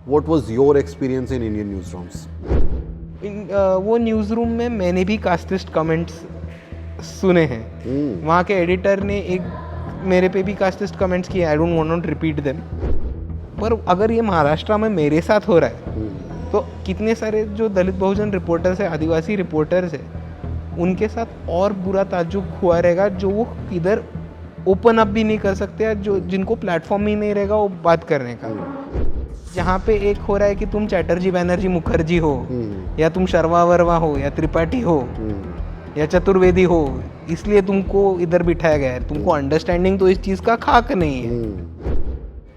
What was your experience in Indian newsrooms? वो news room में मैंने भी कास्टिस्ट कमेंट्स सुने हैं। वहाँ के एडिटर ने एक मेरे पे भी कास्टिस्ट कमेंट्स किए। I don't want to repeat them. पर अगर ये महाराष्ट्र में मेरे साथ हो रहा है तो कितने सारे जो दलित बहुजन रिपोर्टर्स है, आदिवासी रिपोर्टर्स है, उनके साथ और बुरा ताज्जुब हुआ रहेगा, जो वो इधर ओपन अप भी नहीं कर सकते, या जो जिनको प्लेटफॉर्म ही नहीं रहेगा वो बात करने का। जहाँ पे एक हो रहा है कि तुम चैटर्जी बैनर्जी मुखर्जी हो, या तुम शर्मा वर्मा हो, या त्रिपाठी हो, या चतुर्वेदी हो, इसलिए तुमको इधर बिठाया गया है। तुमको अंडरस्टैंडिंग तो इस चीज़ का खाक नहीं है।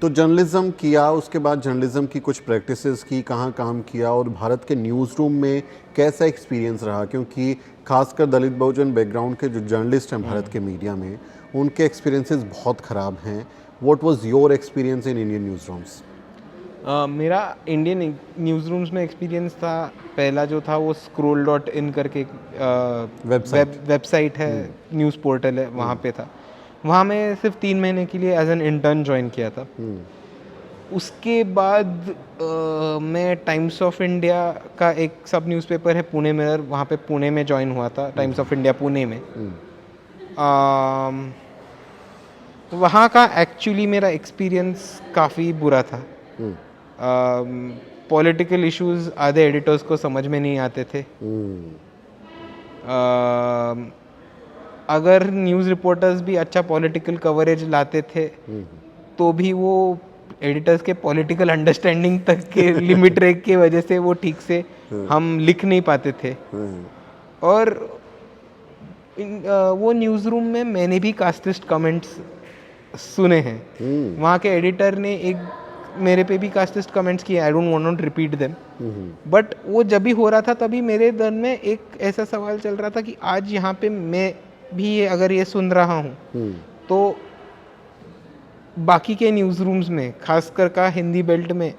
तो जर्नलिज्म किया, उसके बाद जर्नलिज्म की कुछ प्रैक्टिसेस की, कहाँ काम किया, और भारत के न्यूज़ रूम में कैसा एक्सपीरियंस रहा? क्योंकि खासकर दलित बहुजन बैकग्राउंड के जो जर्नलिस्ट हैं भारत के मीडिया में, उनके एक्सपीरियंसेस बहुत ख़राब हैं। What was your experience in Indian news rooms? मेरा इंडियन न्यूज़ रूम्स में एक्सपीरियंस था, पहला जो था वो scroll.in करके वेबसाइट है, न्यूज़ पोर्टल है, वहाँ पे था। वहाँ मैं सिर्फ 3 महीने के लिए एज एन इंटर्न ज्वाइन किया था। उसके बाद मैं टाइम्स ऑफ इंडिया का एक सब न्यूज़पेपर है पुणे मिरर, वहाँ पे पुणे में ज्वाइन हुआ था, टाइम्स ऑफ इंडिया पुणे में। वहाँ का एक्चुअली मेरा एक्सपीरियंस काफ़ी बुरा था। पॉलिटिकल इश्यूज आधे एडिटर्स को समझ में नहीं आते थे। अगर न्यूज़ रिपोर्टर्स भी अच्छा पॉलिटिकल कवरेज लाते थे तो भी वो एडिटर्स के पॉलिटिकल अंडरस्टैंडिंग तक के लिमिट रेक की वजह से वो ठीक से हम लिख नहीं पाते थे। और वो न्यूज़ रूम में मैंने भी कास्टिस्ट कमेंट्स सुने हैं। वहाँ के एडिटर ने एक मेरे पे भी कास्टिस्ट कमेंट्स किए। I don't want to repeat them. But वो जब भी हो रहा था तभी मेरे मन में एक ऐसा सवाल चल रहा था कि आज यहाँ पे मैं भी अगर ये सुन रहा हूँ तो बाकी के न्यूज़ रूम्स में, खासकर का हिंदी बेल्ट में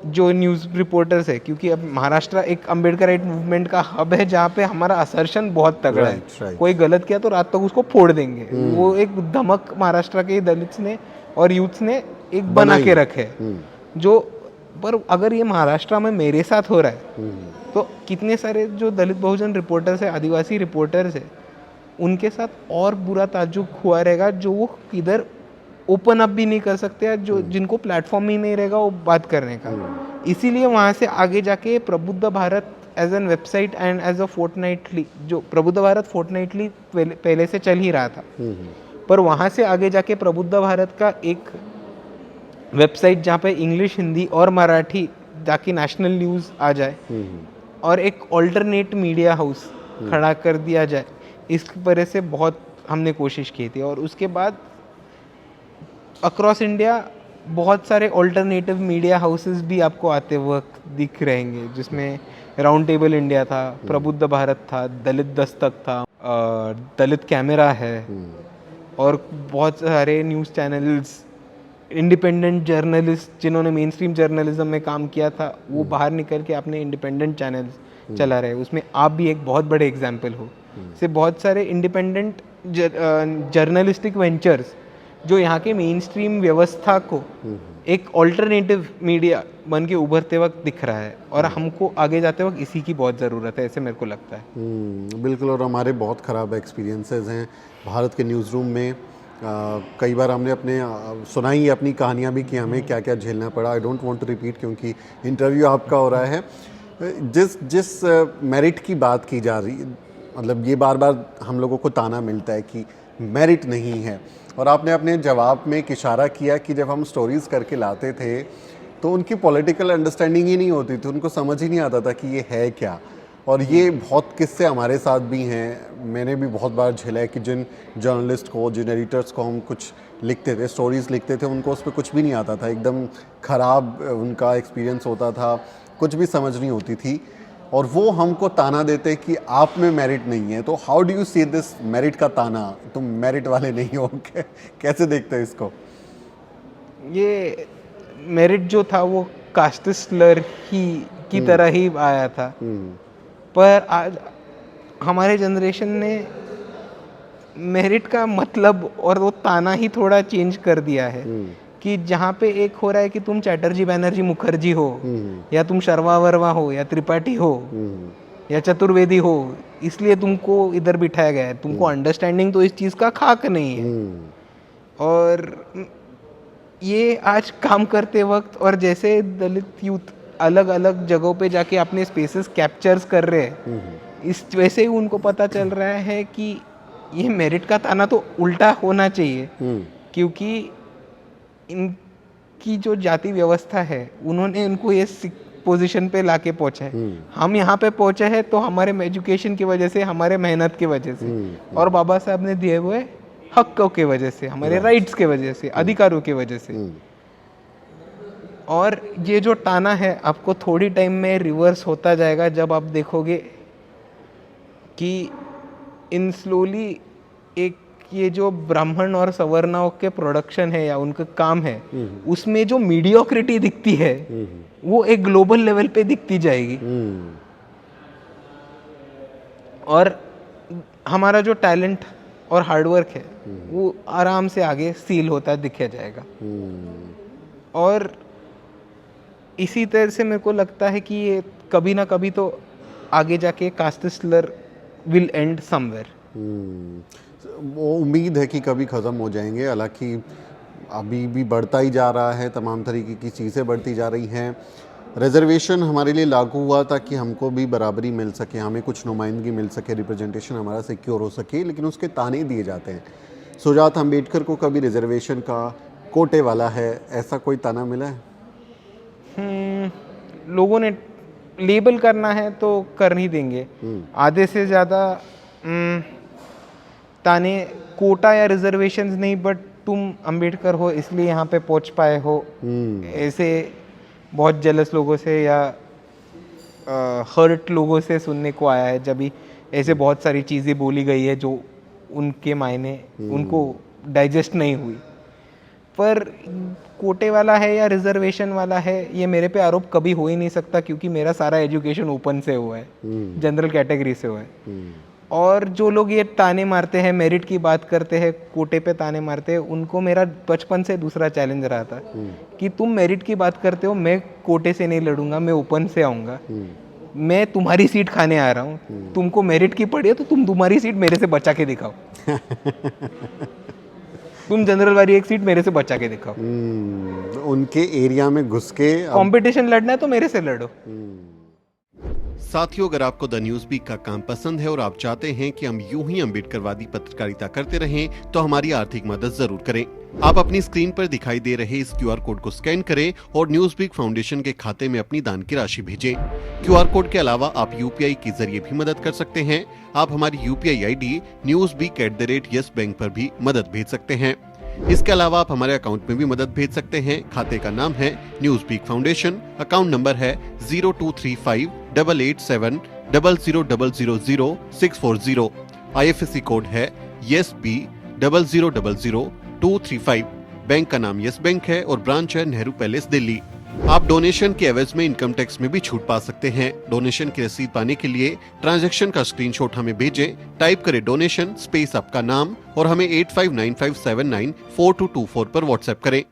जो न्यूज़ रिपोर्टर्स है, क्योंकि अब महाराष्ट्र एक अम्बेडकराइट मूवमेंट का हब है जहाँ पे हमारा असर्शन बहुत तगड़ा है। कोई गलत किया तो रात तक उसको फोड़ देंगे। वो एक धमक महाराष्ट्र के दलित्स ने और यूथ्स ने एक बना के रखे जो। पर अगर ये महाराष्ट्र में मेरे साथ हो रहा है तो कितने सारे जो दलित बहुजन रिपोर्टर्स है, आदिवासी रिपोर्टर्स है, उनके साथ और बुरा ताज्जुब हुआ रहेगा, जो वो इधर ओपन अप भी नहीं कर सकते, या जो जिनको प्लेटफॉर्म ही नहीं रहेगा वो बात करने का। इसीलिए वहाँ से आगे जाके Prabuddha Bharat as an website and as a fortnightly, जो प्रबुद्ध भारत फोर्टनाइटली पहले से चल ही रहा था, पर वहाँ से आगे जाके प्रबुद्ध भारत का एक वेबसाइट जहाँ पे इंग्लिश, हिंदी और मराठी ताकि नेशनल न्यूज़ आ जाए, और एक ऑल्टरनेट मीडिया हाउस खड़ा कर दिया जाए, इस वजह से बहुत हमने कोशिश की थी। और उसके बाद अक्रॉस इंडिया बहुत सारे ऑल्टरनेटिव मीडिया हाउसेस भी आपको आते वक्त दिख रहेंगे, जिसमें राउंड टेबल इंडिया था, प्रबुद्ध भारत था, दलित दस्तक था, दलित कैमरा है, और बहुत सारे न्यूज़ चैनल्स, इंडिपेंडेंट जर्नलिस्ट जिन्होंने मेन स्ट्रीम जर्नलिज्म में काम किया था, वो बाहर निकल के अपने इंडिपेंडेंट चैनल्स चला रहे हैं। उसमें आप भी एक बहुत बड़े एग्जाम्पल हो। से बहुत सारे इंडिपेंडेंट जर्नलिस्टिक वेंचर्स जो यहाँ के मेन स्ट्रीम व्यवस्था को एक ऑल्टरनेटिव मीडिया बन के उभरते वक्त दिख रहा है, और हमको आगे जाते वक्त इसी की बहुत ज़रूरत है, ऐसे मेरे को लगता है। बिल्कुल। और हमारे बहुत ख़राब एक्सपीरियंसेस हैं भारत के न्यूज़ रूम में। कई बार हमने अपने सुनाई अपनी कहानियाँ भी कि हमें क्या क्या झेलना पड़ा। I don't want to repeat क्योंकि इंटरव्यू आपका हो रहा है। जिस मेरिट की बात की जा रही, मतलब ये बार बार हम लोगों को ताना मिलता है कि मेरिट नहीं है, और आपने अपने जवाब में एक इशारा किया कि जब हम स्टोरीज़ करके लाते थे तो उनकी पॉलिटिकल अंडरस्टैंडिंग ही नहीं होती थी, उनको समझ ही नहीं आता था कि ये है क्या। और ये बहुत किस्से हमारे साथ भी हैं। मैंने भी बहुत बार झेला है कि जिन जर्नलिस्ट को, जिन एडिटर्स को हम कुछ लिखते थे, स्टोरीज़ लिखते थे, उनको उस पर कुछ भी नहीं आता था, एकदम ख़राब उनका एक्सपीरियंस होता था, कुछ भी समझ नहीं होती थी, और वो हमको ताना देते कि आप में मेरिट नहीं है। तो how do you see this merit का ताना, तुम मेरिट वाले नहीं हो, कैसे देखते हो इसको? ये मेरिट जो था वो कास्टिस्ट स्लर ही की तरह ही आया था, पर आज हमारे जनरेशन ने मेरिट का मतलब और वो ताना ही थोड़ा चेंज कर दिया है कि जहाँ पे एक हो रहा है कि तुम चैटर्जी बैनर्जी मुखर्जी हो, या तुम शर्मा वर्मा हो, या त्रिपाठी हो, या चतुर्वेदी हो, इसलिए तुमको इधर बिठाया गया है। तुमको अंडरस्टैंडिंग तो इस चीज़ का खाक नहीं है। और ये आज काम करते वक्त, और जैसे दलित यूथ अलग अलग जगहों पे जाके अपने स्पेसेस कैप्चर्स कर रहे हैं, इस वैसे ही उनको पता चल रहा है कि ये मेरिट का ताना तो उल्टा होना चाहिए, क्योंकि इनकी जो जाति व्यवस्था है उन्होंने इनको ये पोजीशन पे लाके पहुंचा है। हम यहाँ पे पहुंचे हैं तो हमारे एजुकेशन की वजह से, हमारे मेहनत की वजह से, और बाबा साहब ने दिए हुए हकों के वजह से, हमारे राइट्स के वजह से, अधिकारों की वजह से। और ये जो ताना है आपको थोड़ी टाइम में रिवर्स होता जाएगा, जब आप देखोगे कि इन स्लोली एक ये जो ब्राह्मण और सवर्णाओं के प्रोडक्शन है या उनका काम है, उसमें जो मीडियोक्रिटी दिखती है वो एक ग्लोबल लेवल पे दिखती जाएगी। और हमारा जो टैलेंट और हार्डवर्क है वो आराम से आगे सील होता दिखा जाएगा। और इसी तरह से मेरे को लगता है कि ये कभी ना कभी तो आगे जाके caste slur will end somewhere. वो उम्मीद है कि कभी ख़त्म हो जाएंगे, हालांकि अभी भी बढ़ता ही जा रहा है, तमाम तरीके की चीज़ें बढ़ती जा रही हैं। रिजर्वेशन हमारे लिए लागू हुआ ताकि हमको भी बराबरी मिल सके, हमें कुछ नुमाइंदगी मिल सके, रिप्रेजेंटेशन हमारा सिक्योर हो सके, लेकिन उसके ताने दिए जाते हैं। सुजात अम्बेडकर को कभी रिजर्वेशन का कोटे वाला है ऐसा कोई ताना मिला है? लोगों ने लेबल करना है तो कर ही देंगे। आधे से ज़्यादा ताने कोटा या रिजर्वेशंस नहीं, बट तुम अंबेडकर हो इसलिए यहाँ पे पहुँच पाए हो, ऐसे बहुत जेलस लोगों से या हर्ट लोगों से सुनने को आया है। जब भी ऐसे बहुत सारी चीज़ें बोली गई है जो उनके मायने उनको डाइजेस्ट नहीं हुई। पर कोटे वाला है या रिजर्वेशन वाला है, ये मेरे पे आरोप कभी हो ही नहीं सकता, क्योंकि मेरा सारा एजुकेशन ओपन से हुआ है, जनरल कैटेगरी से हुआ है। और जो लोग ये ताने मारते हैं, मेरिट की बात करते हैं, कोटे पे ताने मारते हैं, उनको मेरा बचपन से दूसरा चैलेंज रहा था कि तुम मेरिट की बात करते हो, मैं कोटे से नहीं लड़ूंगा, मैं ओपन से आऊँगा, मैं तुम्हारी सीट खाने आ रहा हूँ। तुमको मेरिट की पड़ी है तो तुम तुम्हारी सीट मेरे से बचा के दिखाओ। तुम जनरल वाली एक सीट मेरे से बचा के दिखाओ। उनके एरिया में घुस के कंपटीशन लड़ना है तो मेरे से लड़ो। साथियों, अगर आपको द न्यूज़ वीक का काम पसंद है और आप चाहते हैं कि हम यूं ही अम्बेडकरवादी पत्रकारिता करते रहें, तो हमारी आर्थिक मदद जरूर करें। आप अपनी स्क्रीन पर दिखाई दे रहे इस QR कोड को स्कैन करें और न्यूज़ वीक फाउंडेशन के खाते में अपनी दान की राशि भेजें। QR कोड के अलावा आप UPI के जरिए भी मदद कर सकते हैं। आप हमारी UPI ID newsweek@yes bank पर भी मदद भेज सकते हैं। इसके अलावा आप हमारे अकाउंट में भी मदद भेज सकते हैं। खाते का नाम है Newsweek foundation, account number है 02358800000640। IFSC कोड है YesB000235। बैंक का नाम यस बैंक है और ब्रांच है नेहरू पैलेस, दिल्ली। आप डोनेशन के एवज में इनकम टैक्स में भी छूट पा सकते हैं। डोनेशन की रसीद पाने के लिए ट्रांजैक्शन का स्क्रीनशॉट हमें भेजें। टाइप करें डोनेशन स्पेस आपका नाम और हमें 8595794224 पर व्हाट्सएप करें।